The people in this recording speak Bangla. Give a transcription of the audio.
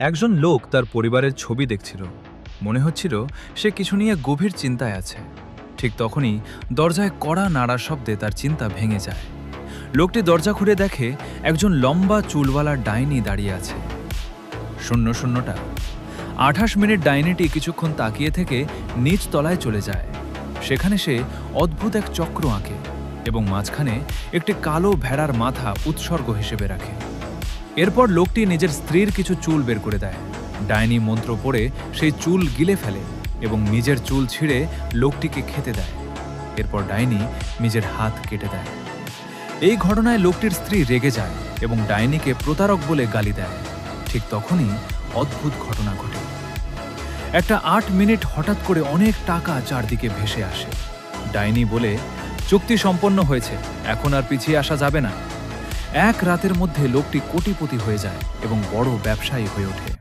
একজন লোক তার পরিবারের ছবি দেখছিল। মনে হচ্ছিল সে কিছু নিয়ে গভীর চিন্তায় আছে। ঠিক তখনই দরজায় কড়া নাড়ার শব্দে তার চিন্তা ভেঙে যায়। লোকটি দরজা খুলে দেখে একজন লম্বা চুলওয়ালা ডাইনি দাঁড়িয়ে আছে। শূন্য শূন্যটা 28 মিনিট ডাইনিটি কিছুক্ষণ তাকিয়ে থেকে নিচ তলায় চলে যায়। সেখানে সে অদ্ভুত এক চক্র আঁকে এবং মাঝখানে একটি কালো ভেড়ার মাথা উৎসর্গ হিসেবে রাখে। এরপর লোকটি নিজের স্ত্রীর কিছু চুল বের করে দেয়। ডাইনি মন্ত্র পড়ে সেই চুল গিলে ফেলে এবং নিজের চুল ছিঁড়ে লোকটিকে খেতে দেয়। এরপর ডাইনি নিজের হাত কেটে দেয়। এই ঘটনায় লোকটির স্ত্রী রেগে যায় এবং ডাইনিকে প্রতারক বলে গালি দেয়। ঠিক তখনই অদ্ভুত ঘটনা ঘটে। একটা 8 মিনিট হঠাৎ করে অনেক টাকা চারদিকে ভেসে আসে। ডাইনি বলে, চুক্তি সম্পন্ন হয়েছে, এখন আর পিছিয়ে আসা যাবে না। এক রাতের মধ্যে লোকটি কোটিপতি হয়ে যায় এবং বড় ব্যবসায়ী হয়ে ওঠে।